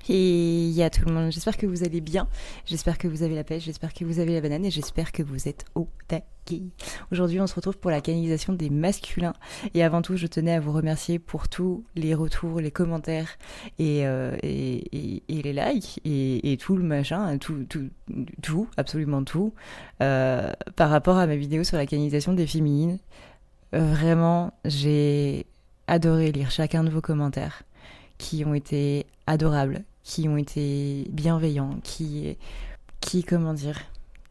Et il y a tout le monde. J'espère que vous allez bien. J'espère que vous avez la pêche. J'espère que vous avez la banane. Et j'espère que vous êtes au taquet. Aujourd'hui, on se retrouve pour la canalisation des masculins. Et avant tout, je tenais à vous remercier pour tous les retours, les commentaires et les likes et tout le machin, tout, absolument tout, par rapport à ma vidéo sur la canalisation des féminines. Vraiment, j'ai adoré lire chacun de vos commentaires qui ont été adorables, qui ont été bienveillants, comment dire,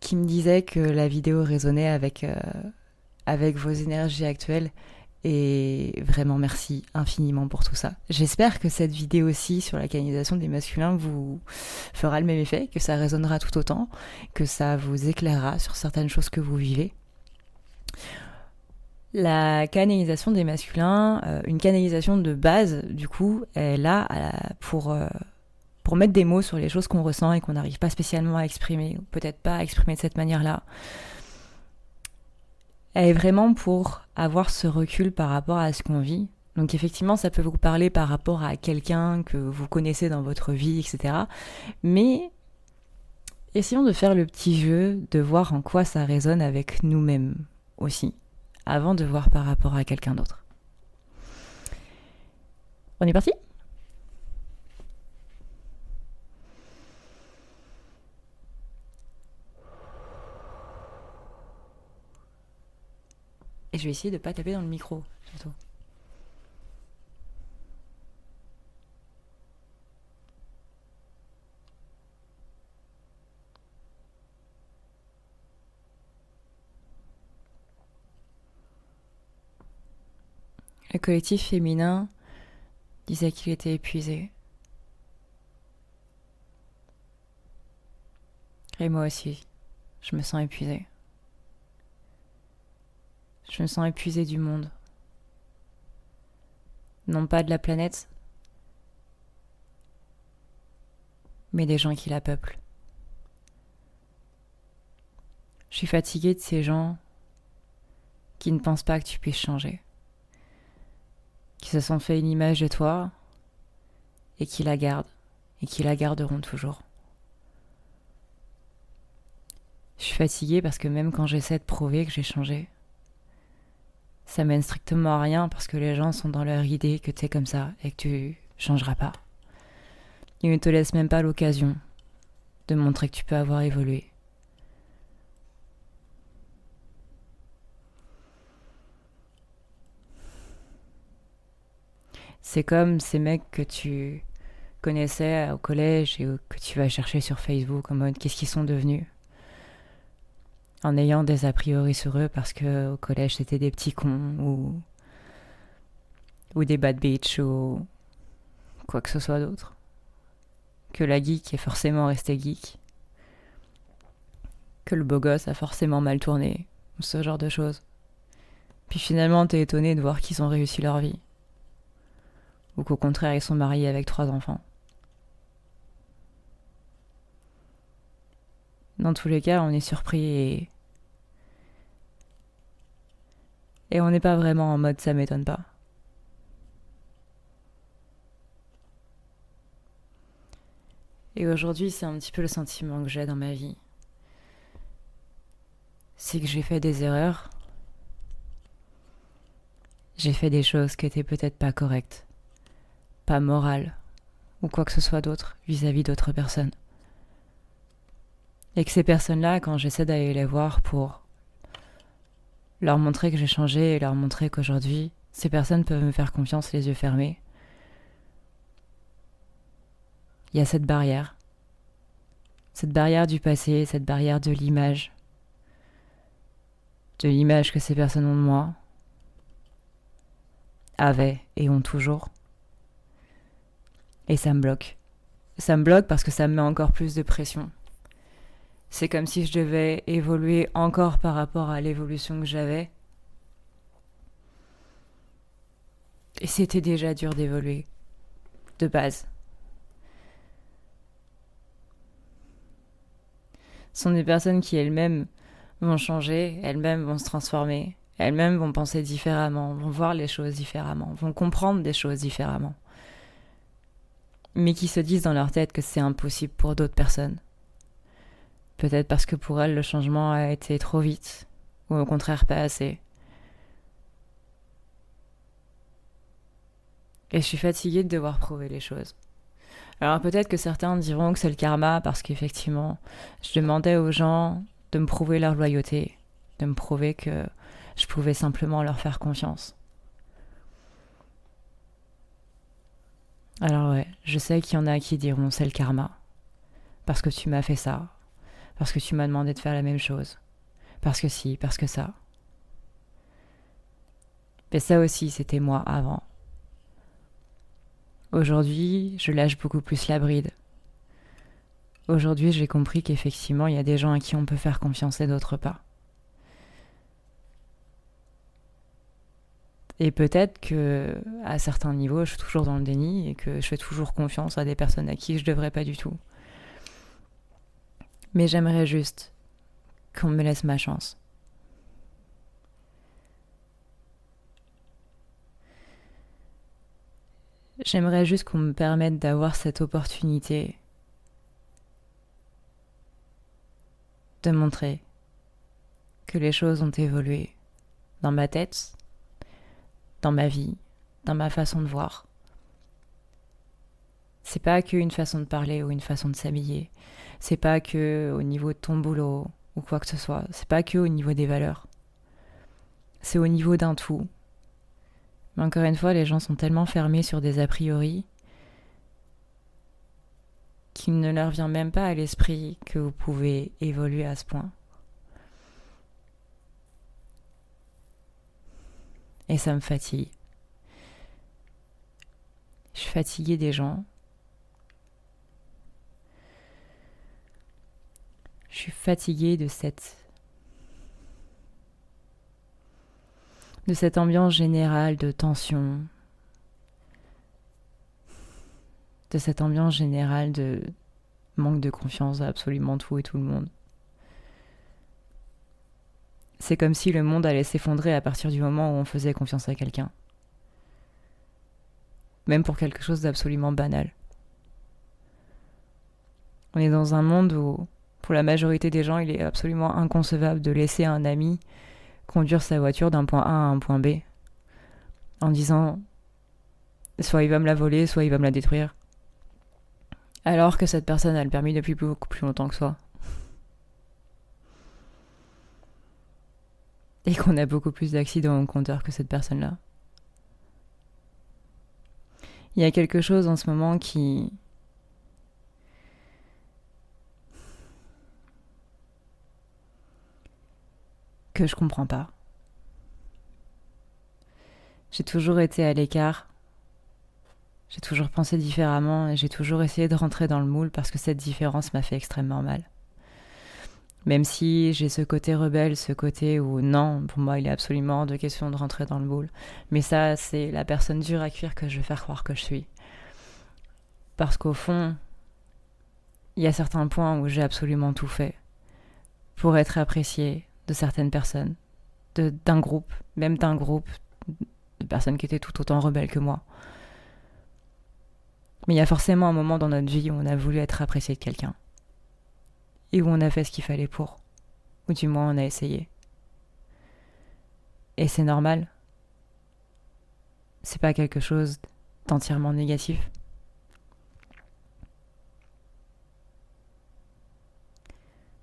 qui me disaient que la vidéo résonnait avec vos énergies actuelles. Et vraiment, merci infiniment pour tout ça. J'espère que cette vidéo-ci sur la canalisation des masculins vous fera le même effet, que ça résonnera tout autant, que ça vous éclairera sur certaines choses que vous vivez. La canalisation des masculins, une canalisation de base, du coup, est là pour mettre des mots sur les choses qu'on ressent et qu'on n'arrive pas spécialement à exprimer, ou peut-être pas à exprimer de cette manière-là. Elle est vraiment pour avoir ce recul par rapport à ce qu'on vit. Donc effectivement, ça peut vous parler par rapport à quelqu'un que vous connaissez dans votre vie, etc. Mais essayons de faire le petit jeu, de voir en quoi ça résonne avec nous-mêmes aussi, avant de voir par rapport à quelqu'un d'autre. On est parti ? Et je vais essayer de ne pas taper dans le micro, surtout. Le collectif féminin disait qu'il était épuisé. Et moi aussi, je me sens épuisée. Je me sens épuisée du monde. Non pas de la planète, mais des gens qui la peuplent. Je suis fatiguée de ces gens qui ne pensent pas que tu puisses changer, qui se sont fait une image de toi et qui la gardent et qui la garderont toujours. Je suis fatiguée parce que même quand j'essaie de prouver que j'ai changé, ça mène strictement à rien parce que les gens sont dans leur idée que t'es comme ça et que tu changeras pas. Ils ne te laissent même pas l'occasion de montrer que tu peux avoir évolué. C'est comme ces mecs que tu connaissais au collège et que tu vas chercher sur Facebook en mode qu'est-ce qu'ils sont devenus, en ayant des a priori sur eux parce que au collège c'était des petits cons ou des bad bitch ou quoi que ce soit d'autre. Que la geek est forcément restée geek. Que le beau gosse a forcément mal tourné. Ou ce genre de choses. Puis finalement t'es étonné de voir qu'ils ont réussi leur vie. Ou qu'au contraire ils sont mariés avec 3 enfants. Dans tous les cas on est surpris et on n'est pas vraiment en mode ça m'étonne pas. Et aujourd'hui, c'est un petit peu le sentiment que j'ai dans ma vie. C'est que j'ai fait des erreurs. J'ai fait des choses qui étaient peut-être pas correctes, pas morales, ou quoi que ce soit d'autre vis-à-vis d'autres personnes. Et que ces personnes-là, quand j'essaie d'aller les voir pour leur montrer que j'ai changé et leur montrer qu'aujourd'hui, ces personnes peuvent me faire confiance les yeux fermés, il y a cette barrière du passé, cette barrière de l'image que ces personnes ont de moi, avaient et ont toujours. Et ça me bloque. Ça me bloque parce que ça me met encore plus de pression. C'est comme si je devais évoluer encore par rapport à l'évolution que j'avais. Et c'était déjà dur d'évoluer, de base. Ce sont des personnes qui elles-mêmes vont changer, elles-mêmes vont se transformer, elles-mêmes vont penser différemment, vont voir les choses différemment, vont comprendre des choses différemment. mais qui se disent dans leur tête que c'est impossible pour d'autres personnes. Peut-être parce que pour elles, le changement a été trop vite, ou au contraire pas assez. Et je suis fatiguée de devoir prouver les choses. Alors peut-être que certains diront que c'est le karma parce qu'effectivement, je demandais aux gens de me prouver leur loyauté, de me prouver que je pouvais simplement leur faire confiance. Alors ouais, je sais qu'il y en a qui diront c'est le karma, parce que tu m'as fait ça, parce que tu m'as demandé de faire la même chose, parce que si, parce que ça. Mais ça aussi, c'était moi avant. Aujourd'hui, je lâche beaucoup plus la bride. Aujourd'hui, j'ai compris qu'effectivement, il y a des gens à qui on peut faire confiance et d'autres pas. Et peut-être que, à certains niveaux, je suis toujours dans le déni et que je fais toujours confiance à des personnes à qui je devrais pas du tout. Mais j'aimerais juste qu'on me laisse ma chance. J'aimerais juste qu'on me permette d'avoir cette opportunité de montrer que les choses ont évolué dans ma tête, dans ma vie, dans ma façon de voir. C'est pas qu'une façon de parler ou une façon de s'habiller. C'est pas que au niveau de ton boulot ou quoi que ce soit. C'est pas que au niveau des valeurs. C'est au niveau d'un tout. Mais encore une fois, les gens sont tellement fermés sur des a priori qu'il ne leur vient même pas à l'esprit que vous pouvez évoluer à ce point. Et ça me fatigue. Je suis fatiguée des gens. Je suis fatiguée de cette ambiance générale de tension, de cette ambiance générale de manque de confiance à absolument tout et tout le monde. C'est comme si le monde allait s'effondrer à partir du moment où on faisait confiance à quelqu'un. Même pour quelque chose d'absolument banal. On est dans un monde où, pour la majorité des gens, il est absolument inconcevable de laisser un ami conduire sa voiture d'un point A à un point B en disant soit il va me la voler, soit il va me la détruire. Alors que cette personne a le permis depuis beaucoup plus longtemps que soi. Et qu'on a beaucoup plus d'accidents au compteur que cette personne-là. Il y a quelque chose en ce moment que je comprends pas. J'ai toujours été à l'écart. J'ai toujours pensé différemment et j'ai toujours essayé de rentrer dans le moule parce que cette différence m'a fait extrêmement mal. Même si j'ai ce côté rebelle, ce côté où non, pour moi il est absolument hors de question de rentrer dans le moule. Mais ça, c'est la personne dure à cuire que je vais faire croire que je suis. Parce qu'au fond, il y a certains points où j'ai absolument tout fait pour être appréciée de certaines personnes, d'un groupe, même d'un groupe de personnes qui étaient tout autant rebelles que moi. Mais il y a forcément un moment dans notre vie où on a voulu être apprécié de quelqu'un. Et où on a fait ce qu'il fallait pour. Ou du moins on a essayé. Et c'est normal. C'est pas quelque chose d'entièrement négatif.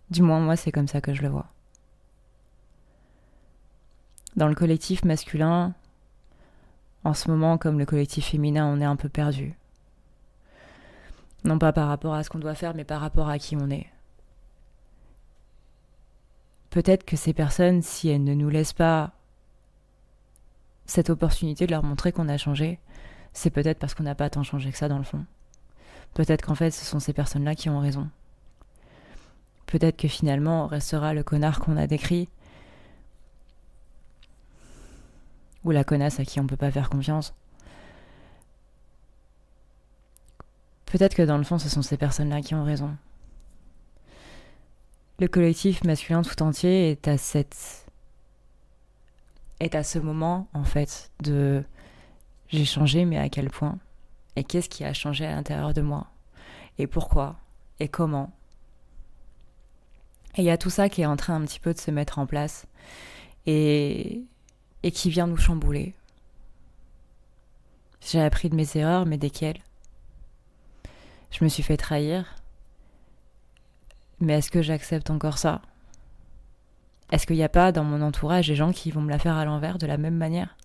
Du moins moi c'est comme ça que je le vois. Dans le collectif masculin, en ce moment comme le collectif féminin, on est un peu perdu. Non pas par rapport à ce qu'on doit faire, mais par rapport à qui on est. Peut-être que ces personnes, si elles ne nous laissent pas cette opportunité de leur montrer qu'on a changé, c'est peut-être parce qu'on n'a pas tant changé que ça dans le fond. Peut-être qu'en fait, ce sont ces personnes-là qui ont raison. Peut-être que finalement, on restera le connard qu'on a décrit, ou la connasse à qui on peut pas faire confiance. Peut-être que dans le fond, ce sont ces personnes-là qui ont raison. Le collectif masculin tout entier est à ce moment, en fait, de j'ai changé, mais à quel point? Et qu'est-ce qui a changé à l'intérieur de moi? Et pourquoi? Et comment? Et il y a tout ça qui est en train un petit peu de se mettre en place et qui vient nous chambouler. J'ai appris de mes erreurs, mais desquelles? Je me suis fait trahir, mais est-ce que j'accepte encore ça? Est-ce qu'il n'y a pas dans mon entourage des gens qui vont me la faire à l'envers de la même manière?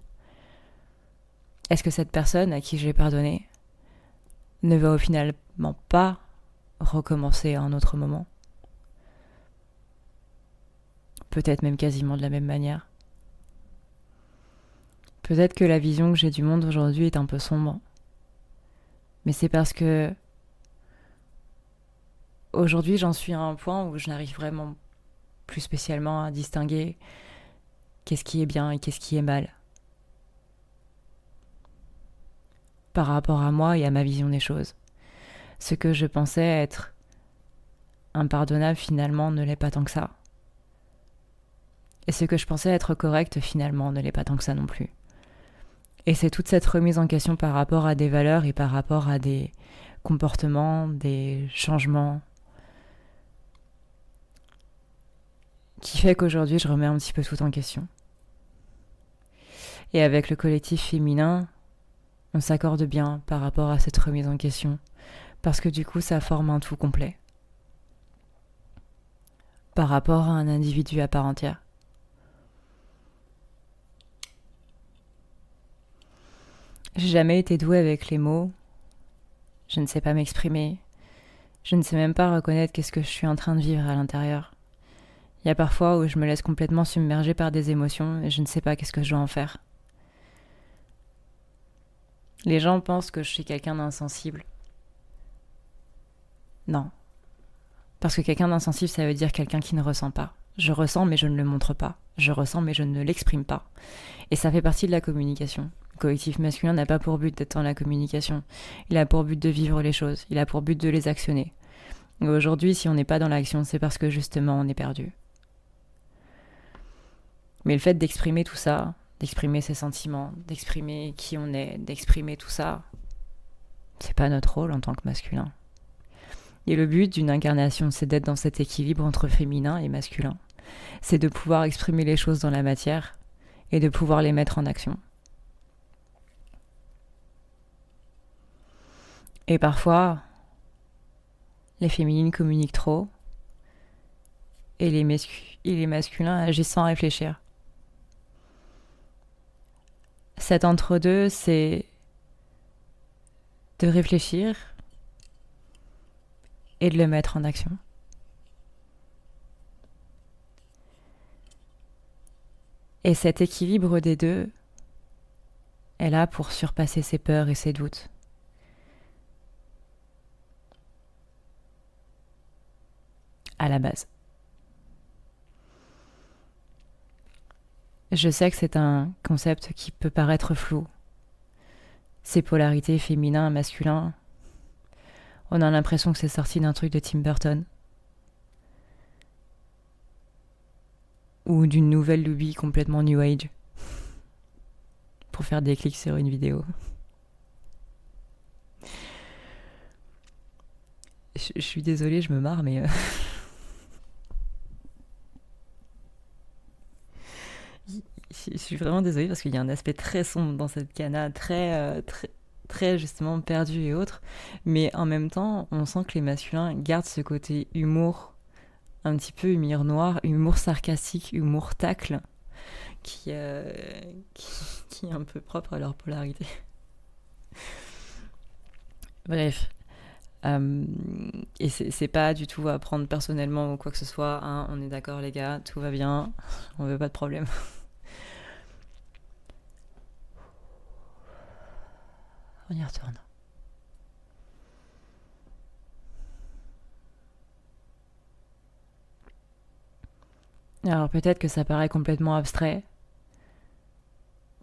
Est-ce que cette personne à qui j'ai pardonné ne va au finalement pas recommencer à un autre moment? Peut-être même quasiment de la même manière. Peut-être que la vision que j'ai du monde aujourd'hui est un peu sombre. Mais c'est parce que aujourd'hui j'en suis à un point où je n'arrive vraiment plus spécialement à distinguer qu'est-ce qui est bien et qu'est-ce qui est mal. Par rapport à moi et à ma vision des choses. Ce que je pensais être impardonnable finalement ne l'est pas tant que ça. Et ce que je pensais être correct finalement ne l'est pas tant que ça non plus. Et c'est toute cette remise en question par rapport à des valeurs et par rapport à des comportements, des changements, qui fait qu'aujourd'hui je remets un petit peu tout en question. Et avec le collectif féminin, on s'accorde bien par rapport à cette remise en question, parce que du coup ça forme un tout complet, par rapport à un individu à part entière. J'ai jamais été douée avec les mots, je ne sais pas m'exprimer, je ne sais même pas reconnaître qu'est-ce que je suis en train de vivre à l'intérieur. Il y a parfois où je me laisse complètement submerger par des émotions et je ne sais pas qu'est-ce que je dois en faire. Les gens pensent que je suis quelqu'un d'insensible. Non. Parce que quelqu'un d'insensible, ça veut dire quelqu'un qui ne ressent pas. Je ressens, mais je ne le montre pas. Je ressens, mais je ne l'exprime pas. Et ça fait partie de la communication. Le collectif masculin n'a pas pour but d'être dans la communication. Il a pour but de vivre les choses. Il a pour but de les actionner. Et aujourd'hui, si on n'est pas dans l'action, c'est parce que justement, on est perdu. Mais le fait d'exprimer tout ça, d'exprimer ses sentiments, d'exprimer qui on est, d'exprimer tout ça, c'est pas notre rôle en tant que masculin. Et le but d'une incarnation, c'est d'être dans cet équilibre entre féminin et masculin. C'est de pouvoir exprimer les choses dans la matière et de pouvoir les mettre en action. Et parfois, les féminines communiquent trop et les masculins agissent sans réfléchir. Cet entre-deux, c'est de réfléchir et de le mettre en action. Et cet équilibre des deux est là pour surpasser ses peurs et ses doutes. À la base. Je sais que c'est un concept qui peut paraître flou. Ces polarités féminin et masculin, on a l'impression que c'est sorti d'un truc de Tim Burton. Ou d'une nouvelle lubie complètement New Age. Pour faire des clics sur une vidéo. Je suis désolée, je me marre, mais... je suis vraiment désolée parce qu'il y a un aspect très sombre dans cette cana, très justement perdu et autres. Mais en même temps, on sent que les masculins gardent ce côté humour, un petit peu humour noir, humour sarcastique, humour tacle, qui est un peu propre à leur polarité. Bref. Et c'est pas du tout à prendre personnellement ou quoi que ce soit, hein. On est d'accord les gars, tout va bien, on veut pas de problème. On y retourne. Alors peut-être que ça paraît complètement abstrait.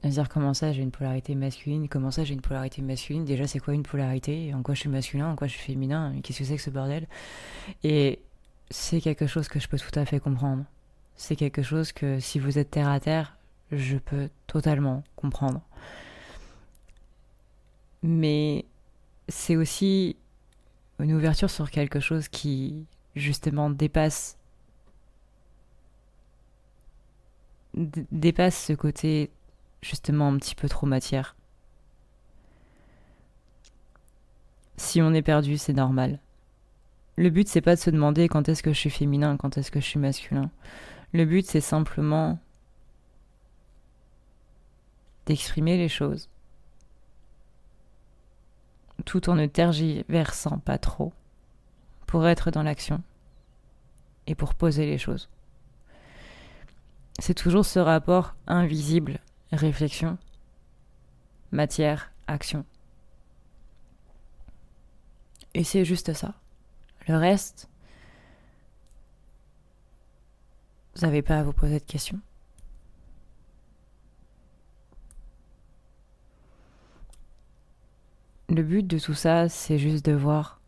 De dire comment ça j'ai une polarité masculine, comment ça j'ai une polarité masculine, déjà c'est quoi une polarité, en quoi je suis masculin, en quoi je suis féminin, qu'est-ce que c'est que ce bordel? Et c'est quelque chose que je peux tout à fait comprendre. C'est quelque chose que si vous êtes terre à terre, je peux totalement comprendre. Mais c'est aussi une ouverture sur quelque chose qui, justement, dépasse ce côté, justement, un petit peu trop matière. Si on est perdu, c'est normal. Le but, c'est pas de se demander quand est-ce que je suis féminin, quand est-ce que je suis masculin. Le but, c'est simplement d'exprimer les choses, tout en ne tergiversant pas trop, pour être dans l'action et pour poser les choses. C'est toujours ce rapport invisible, réflexion, matière, action. Et c'est juste ça. Le reste, vous n'avez pas à vous poser de questions. Le but de tout ça, c'est juste de voir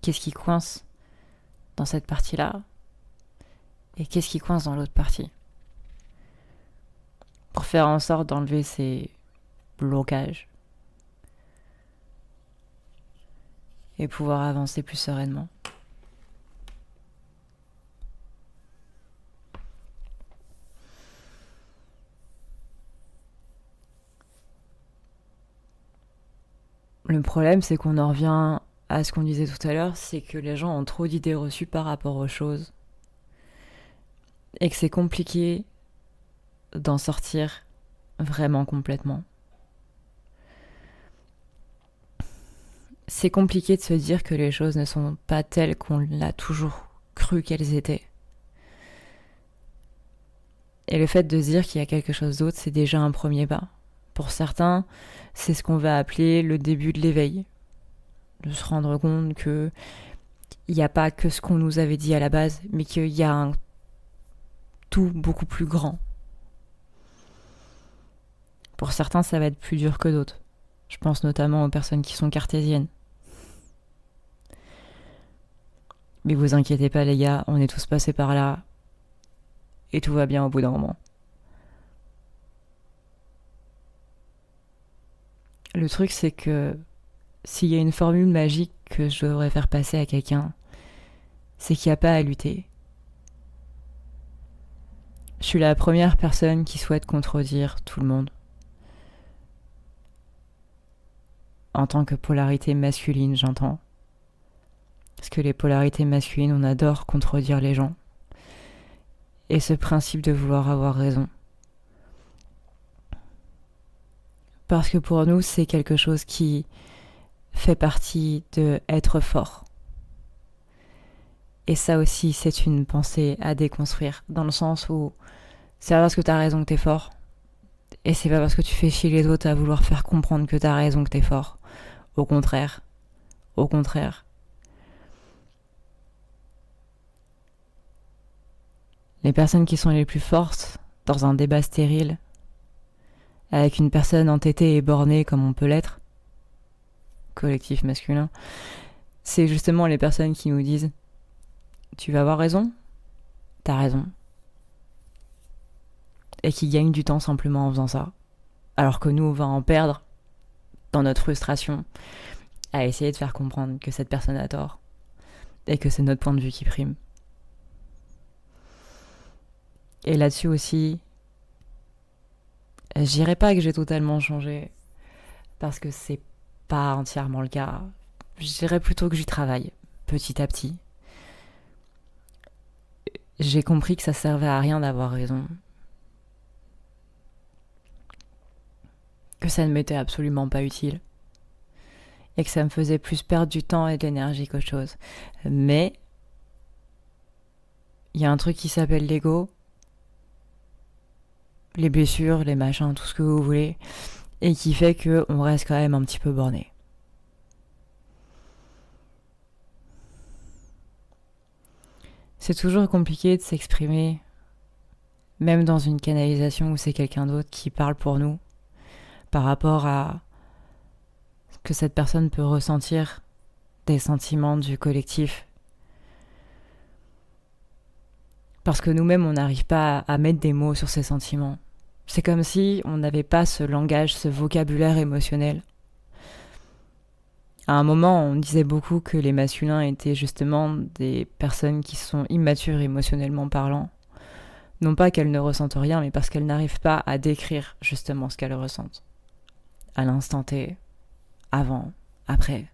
qu'est-ce qui coince dans cette partie-là et qu'est-ce qui coince dans l'autre partie. Pour faire en sorte d'enlever ces blocages et pouvoir avancer plus sereinement. Le problème, c'est qu'on en revient à ce qu'on disait tout à l'heure, c'est que les gens ont trop d'idées reçues par rapport aux choses et que c'est compliqué d'en sortir vraiment complètement. C'est compliqué de se dire que les choses ne sont pas telles qu'on l'a toujours cru qu'elles étaient. Et le fait de se dire qu'il y a quelque chose d'autre, c'est déjà un premier pas. Pour certains, c'est ce qu'on va appeler le début de l'éveil. De se rendre compte qu'il n'y a pas que ce qu'on nous avait dit à la base, mais qu'il y a un tout beaucoup plus grand. Pour certains, ça va être plus dur que d'autres. Je pense notamment aux personnes qui sont cartésiennes. Mais vous inquiétez pas les gars, on est tous passés par là. Et tout va bien au bout d'un moment. Le truc, c'est que s'il y a une formule magique que je devrais faire passer à quelqu'un, c'est qu'il n'y a pas à lutter. Je suis la première personne qui souhaite contredire tout le monde. En tant que polarité masculine, j'entends. Parce que les polarités masculines, on adore contredire les gens. Et ce principe de vouloir avoir raison. Parce que pour nous, c'est quelque chose qui fait partie de être fort. Et ça aussi, c'est une pensée à déconstruire, dans le sens où c'est pas parce que t'as raison que t'es fort, et c'est pas parce que tu fais chier les autres à vouloir faire comprendre que t'as raison que t'es fort. Au contraire. Au contraire. Les personnes qui sont les plus fortes dans un débat stérile, avec une personne entêtée et bornée comme on peut l'être, collectif masculin, c'est justement les personnes qui nous disent « Tu vas avoir raison ? T'as raison. » Et qui gagnent du temps simplement en faisant ça. Alors que nous, on va en perdre dans notre frustration à essayer de faire comprendre que cette personne a tort et que c'est notre point de vue qui prime. Et là-dessus aussi, je dirais pas que j'ai totalement changé, parce que c'est pas entièrement le cas. Je dirais plutôt que j'y travaille, petit à petit. J'ai compris que ça servait à rien d'avoir raison. Que ça ne m'était absolument pas utile. Et que ça me faisait plus perdre du temps et de l'énergie qu'autre chose. Mais il y a un truc qui s'appelle l'ego, les blessures, les machins, tout ce que vous voulez, et qui fait qu'on reste quand même un petit peu borné. C'est toujours compliqué de s'exprimer, même dans une canalisation où c'est quelqu'un d'autre qui parle pour nous, par rapport à ce que cette personne peut ressentir des sentiments du collectif. Parce que nous-mêmes, on n'arrive pas à mettre des mots sur ces sentiments. C'est comme si on n'avait pas ce langage, ce vocabulaire émotionnel. À un moment, on disait beaucoup que les masculins étaient justement des personnes qui sont immatures émotionnellement parlant. Non pas qu'elles ne ressentent rien, mais parce qu'elles n'arrivent pas à décrire justement ce qu'elles ressentent. À l'instant T, avant, après,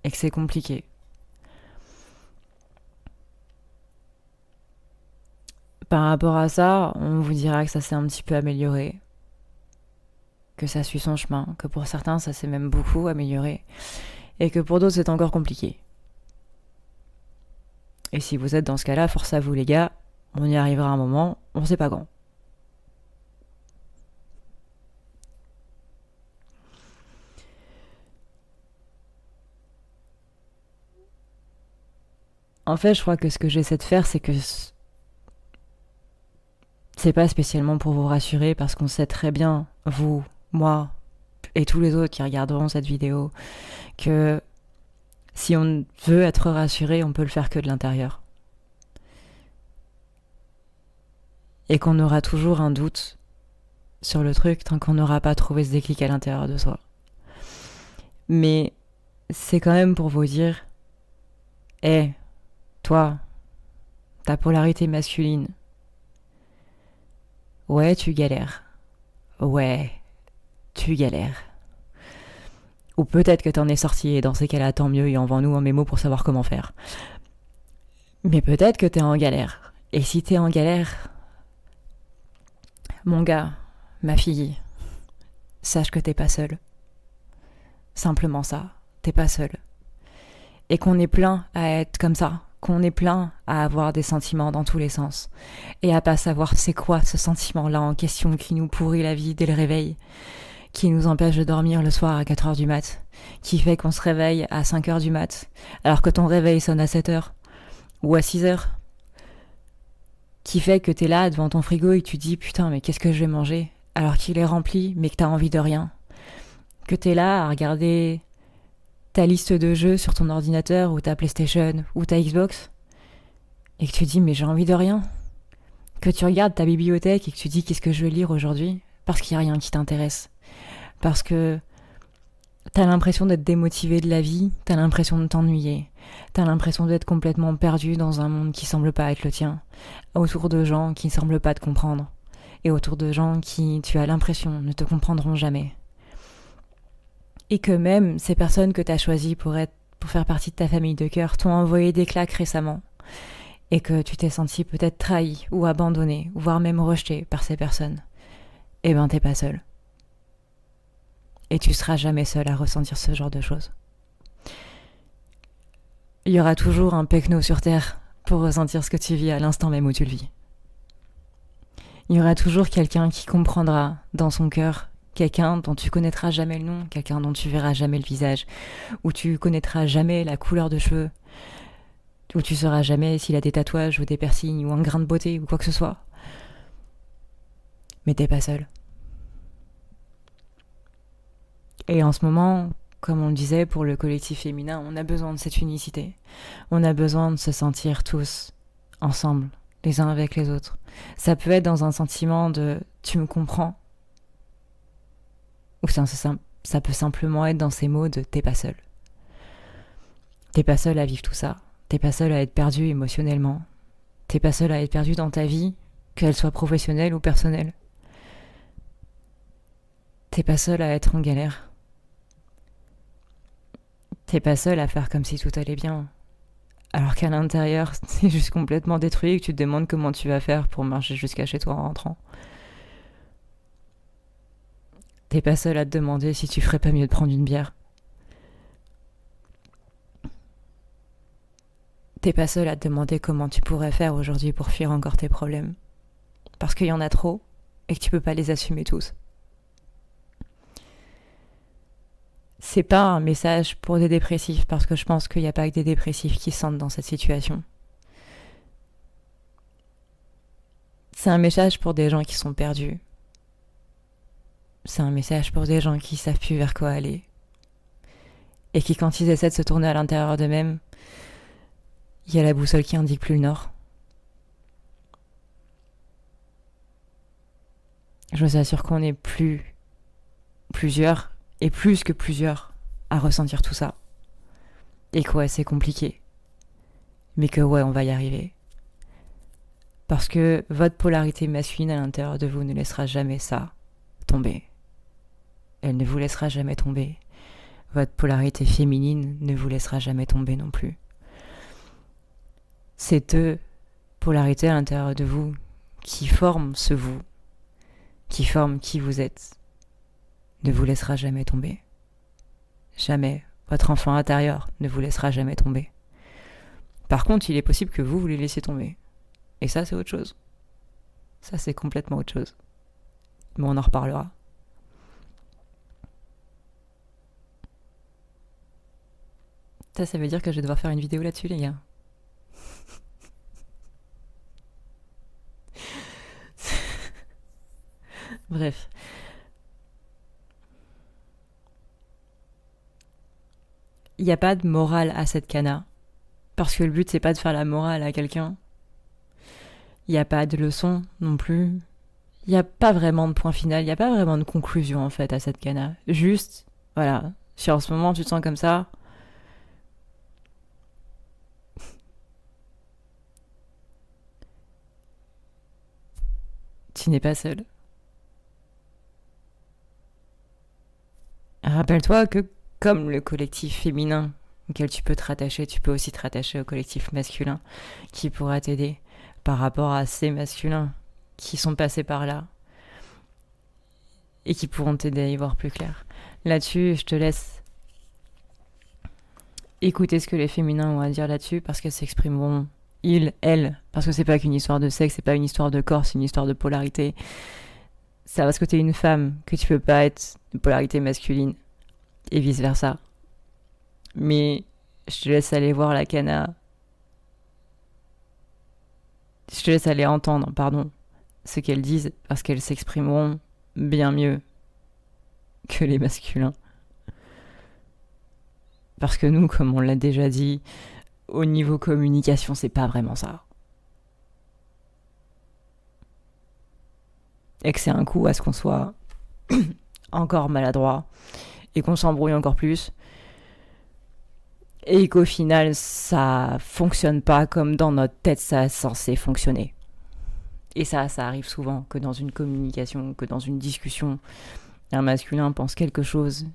et que c'est compliqué. Par rapport à ça, on vous dira que ça s'est un petit peu amélioré, que ça suit son chemin, que pour certains ça s'est même beaucoup amélioré, et que pour d'autres c'est encore compliqué. Et si vous êtes dans ce cas-là, force à vous les gars, on y arrivera un moment, on sait pas quand. En fait, je crois que ce que j'essaie de faire, c'est que c'est pas spécialement pour vous rassurer, parce qu'on sait très bien, vous, moi, et tous les autres qui regarderont cette vidéo, que si on veut être rassuré, on peut le faire que de l'intérieur. Et qu'on aura toujours un doute sur le truc tant qu'on n'aura pas trouvé ce déclic à l'intérieur de soi. Mais c'est quand même pour vous dire, hé, toi, ta polarité masculine, ouais, tu galères. Ouais, tu galères. Ou peut-être que t'en es sorti et dans ces cas-là, tant mieux, et envoie-nous un mémo pour savoir comment faire. Mais peut-être que t'es en galère. Et si t'es en galère, mon gars, ma fille, sache que t'es pas seul. Simplement ça, t'es pas seul. Et qu'on est plein à être comme ça, qu'on est plein à avoir des sentiments dans tous les sens, et à pas savoir c'est quoi ce sentiment-là en question qui nous pourrit la vie dès le réveil, qui nous empêche de dormir le soir à 4h du mat, qui fait qu'on se réveille à 5h du mat, alors que ton réveil sonne à 7h, ou à 6h, qui fait que t'es là devant ton frigo et que tu dis putain mais qu'est-ce que je vais manger, alors qu'il est rempli mais que t'as envie de rien, que t'es là à regarder ta liste de jeux sur ton ordinateur ou ta PlayStation ou ta Xbox et que tu dis mais j'ai envie de rien, que tu regardes ta bibliothèque et que tu dis qu'est-ce que je vais lire aujourd'hui parce qu'il n'y a rien qui t'intéresse, parce que t'as l'impression d'être démotivé de la vie, t'as l'impression de t'ennuyer, t'as l'impression d'être complètement perdu dans un monde qui semble pas être le tien, autour de gens qui ne semblent pas te comprendre et autour de gens qui, tu as l'impression, ne te comprendront jamais. Et que même ces personnes que t'as choisies pour faire partie de ta famille de cœur t'ont envoyé des claques récemment et que tu t'es senti peut-être trahi ou abandonné, voire même rejeté par ces personnes, eh ben t'es pas seul. Et tu seras jamais seul à ressentir ce genre de choses. Il y aura toujours un pecno sur terre pour ressentir ce que tu vis à l'instant même où tu le vis. Il y aura toujours quelqu'un qui comprendra dans son cœur, quelqu'un dont tu connaîtras jamais le nom, quelqu'un dont tu verras jamais le visage, où tu connaîtras jamais la couleur de cheveux, où tu sauras jamais s'il a des tatouages ou des piercings ou un grain de beauté ou quoi que ce soit. Mais t'es pas seul. Et en ce moment, comme on le disait, pour le collectif féminin, on a besoin de cette unicité. On a besoin de se sentir tous ensemble, les uns avec les autres. Ça peut être dans un sentiment de « tu me comprends » ou ça peut simplement être dans ces mots de « t'es pas seul ». T'es pas seul à vivre tout ça. T'es pas seul à être perdu émotionnellement. T'es pas seul à être perdu dans ta vie, qu'elle soit professionnelle ou personnelle. T'es pas seul à être en galère. T'es pas seul à faire comme si tout allait bien. Alors qu'à l'intérieur, t'es juste complètement détruit et que tu te demandes comment tu vas faire pour marcher jusqu'à chez toi en rentrant. T'es pas seul à te demander si tu ferais pas mieux de prendre une bière. T'es pas seul à te demander comment tu pourrais faire aujourd'hui pour fuir encore tes problèmes. Parce qu'il y en a trop et que tu peux pas les assumer tous. C'est pas un message pour des dépressifs, parce que je pense qu'il n'y a pas que des dépressifs qui se sentent dans cette situation. C'est un message pour des gens qui sont perdus. C'est un message pour des gens qui savent plus vers quoi aller. Et qui, quand ils essaient de se tourner à l'intérieur d'eux-mêmes, il y a la boussole qui indique plus le nord. Je vous assure qu'on est plusieurs, et plus que plusieurs, à ressentir tout ça. Et que ouais, c'est compliqué. Mais que ouais, on va y arriver. Parce que votre polarité masculine à l'intérieur de vous ne laissera jamais ça tomber. Elle ne vous laissera jamais tomber. Votre polarité féminine ne vous laissera jamais tomber non plus. Ces deux polarités à l'intérieur de vous qui forment ce vous, qui forment qui vous êtes, ne vous laissera jamais tomber. Jamais. Votre enfant intérieur ne vous laissera jamais tomber. Par contre, il est possible que vous les laissiez tomber. Et ça, c'est autre chose. Ça, c'est complètement autre chose. Mais on en reparlera. Ça veut dire que je vais devoir faire une vidéo là-dessus, les gars. Bref. Il n'y a pas de morale à cette cana. Parce que le but, c'est pas de faire la morale à quelqu'un. Il n'y a pas de leçon non plus. Il n'y a pas vraiment de point final. Il n'y a pas vraiment de conclusion, en fait, à cette cana. Juste, voilà. Si en ce moment, tu te sens comme ça, tu n'es pas seul. Rappelle-toi que, comme le collectif féminin auquel tu peux te rattacher, tu peux aussi te rattacher au collectif masculin qui pourra t'aider par rapport à ces masculins qui sont passés par là et qui pourront t'aider à y voir plus clair. Là-dessus, je te laisse écouter ce que les féminins ont à dire là-dessus parce qu'elles s'exprimeront, ils, elles, parce que c'est pas qu'une histoire de sexe, c'est pas une histoire de corps, c'est une histoire de polarité. C'est parce que t'es une femme que tu peux pas être de polarité masculine et vice versa. Mais je te laisse aller voir la cana. Je te laisse aller entendre, ce qu'elles disent, parce qu'elles s'exprimeront bien mieux que les masculins. Parce que nous, comme on l'a déjà dit, au niveau communication, c'est pas vraiment ça. Et que c'est un coup à ce qu'on soit encore maladroit et qu'on s'embrouille encore plus. Et qu'au final, ça fonctionne pas comme dans notre tête ça est censé fonctionner. Et ça arrive souvent, que dans une communication, que dans une discussion, un masculin pense quelque chose,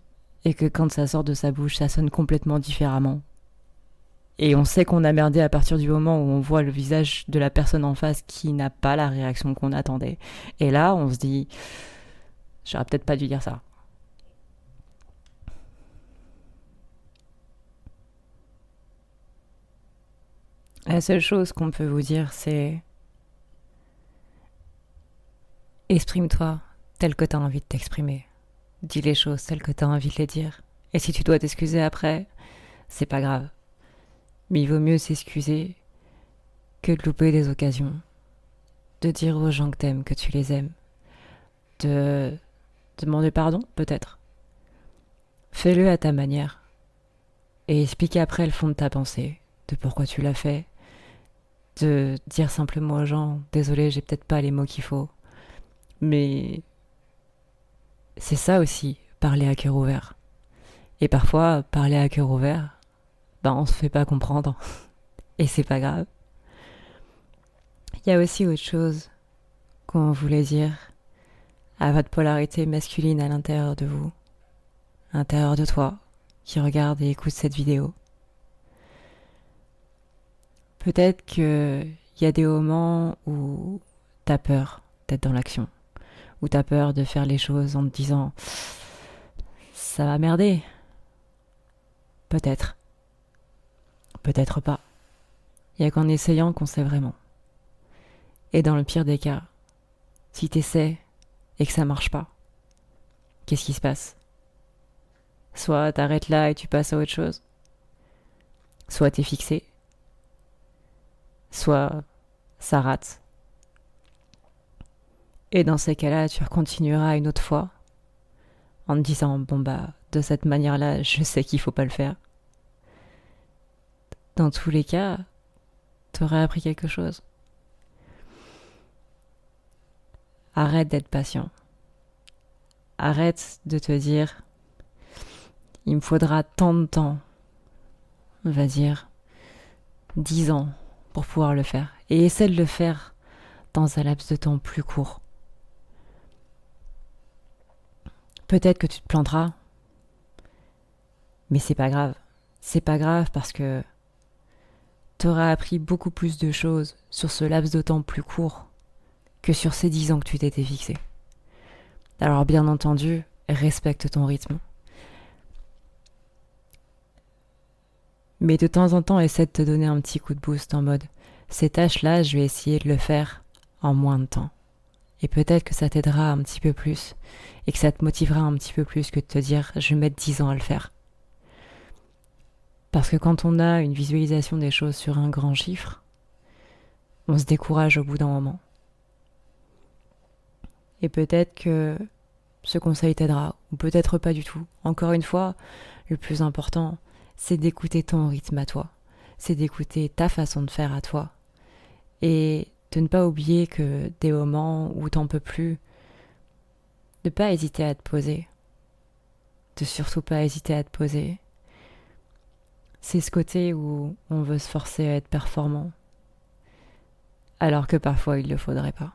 et que quand ça sort de sa bouche, ça sonne complètement différemment. Et on sait qu'on a merdé à partir du moment où on voit le visage de la personne en face qui n'a pas la réaction qu'on attendait. Et là, on se dit, j'aurais peut-être pas dû dire ça. La seule chose qu'on peut vous dire, c'est exprime-toi tel que tu as envie de t'exprimer. Dis les choses telles que tu as envie de les dire. Et si tu dois t'excuser après, c'est pas grave. Mais il vaut mieux s'excuser que de louper des occasions. De dire aux gens que t'aimes, que tu les aimes. De demander pardon, peut-être. Fais-le à ta manière. Et explique après le fond de ta pensée, de pourquoi tu l'as fait. De dire simplement aux gens, désolé, j'ai peut-être pas les mots qu'il faut. Mais c'est ça aussi, parler à cœur ouvert. Et parfois, parler à cœur ouvert, on se fait pas comprendre. Et c'est pas grave. Il y a aussi autre chose qu'on voulait dire à votre polarité masculine à l'intérieur de vous, à l'intérieur de toi, qui regarde et écoute cette vidéo. Peut-être qu'il y a des moments où t'as peur d'être dans l'action, où t'as peur de faire les choses en te disant ça va merder. Peut-être. Peut-être pas. Il y a qu'en essayant qu'on sait vraiment. Et dans le pire des cas, si t'essaies et que ça marche pas, qu'est-ce qui se passe? Soit t'arrêtes là et tu passes à autre chose, soit t'es fixé, soit ça rate. Et dans ces cas-là, tu continueras une autre fois en te disant de cette manière-là, je sais qu'il faut pas le faire. Dans tous les cas, t'aurais appris quelque chose. Arrête d'être patient. arrête de te dire il me faudra tant de temps, on va dire 10 ans pour pouvoir le faire. Et essaie de le faire dans un laps de temps plus court. Peut-être que tu te planteras, mais c'est pas grave. C'est pas grave parce que tu auras appris beaucoup plus de choses sur ce laps de temps plus court que sur ces 10 ans que tu t'étais fixé. Alors bien entendu, respecte ton rythme. Mais de temps en temps, essaie de te donner un petit coup de boost en mode ces tâches-là, je vais essayer de le faire en moins de temps. Et peut-être que ça t'aidera un petit peu plus et que ça te motivera un petit peu plus que de te dire je vais mettre 10 ans à le faire. Parce que quand on a une visualisation des choses sur un grand chiffre, on se décourage au bout d'un moment. Et peut-être que ce conseil t'aidera, ou peut-être pas du tout. Encore une fois, le plus important, c'est d'écouter ton rythme à toi. C'est d'écouter ta façon de faire à toi. Et de ne pas oublier que des moments où t'en peux plus, de pas hésiter à te poser. De surtout pas hésiter à te poser. C'est ce côté où on veut se forcer à être performant, alors que parfois il ne le faudrait pas.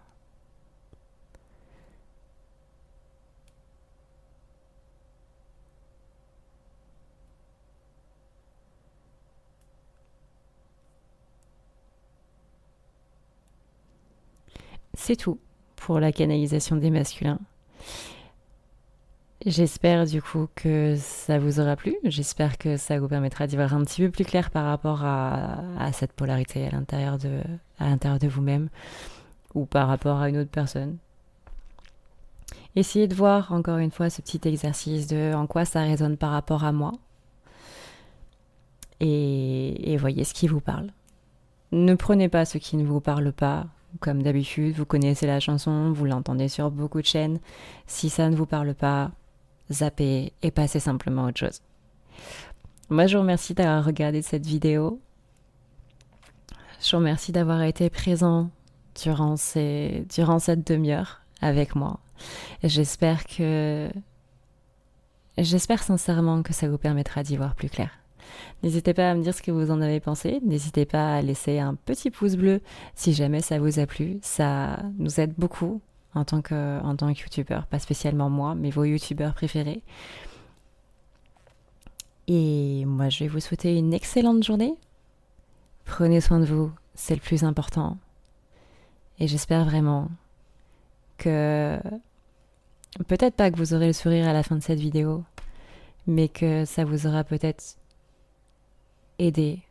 C'est tout pour la canalisation des masculins. J'espère du coup que ça vous aura plu. J'espère que ça vous permettra d'y voir un petit peu plus clair par rapport à cette polarité à l'intérieur de vous-même ou par rapport à une autre personne. Essayez de voir encore une fois ce petit exercice de en quoi ça résonne par rapport à moi et voyez ce qui vous parle. Ne prenez pas ce qui ne vous parle pas. Comme d'habitude, vous connaissez la chanson, vous l'entendez sur beaucoup de chaînes. Si ça ne vous parle pas, zappez et passez simplement à autre chose. Moi, je vous remercie d'avoir regardé cette vidéo. Je vous remercie d'avoir été présent durant cette demi-heure avec moi. J'espère sincèrement que ça vous permettra d'y voir plus clair. N'hésitez pas à me dire ce que vous en avez pensé. N'hésitez pas à laisser un petit pouce bleu si jamais ça vous a plu. Ça nous aide beaucoup en tant que youtubeur. Pas spécialement moi, mais vos youtubeurs préférés. Et moi, je vais vous souhaiter une excellente journée. Prenez soin de vous, c'est le plus important. Et j'espère vraiment que... Peut-être pas que vous aurez le sourire à la fin de cette vidéo, mais que ça vous aura peut-être aidé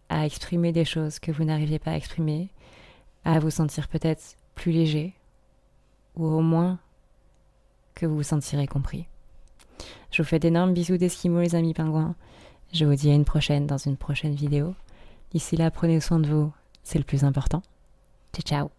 à exprimer des choses que vous n'arriviez pas à exprimer, à vous sentir peut-être plus léger, ou au moins que vous vous sentirez compris. Je vous fais d'énormes bisous d'Esquimaux les amis pingouins. Je vous dis à une prochaine dans une prochaine vidéo. D'ici là, prenez soin de vous, c'est le plus important. Ciao ciao.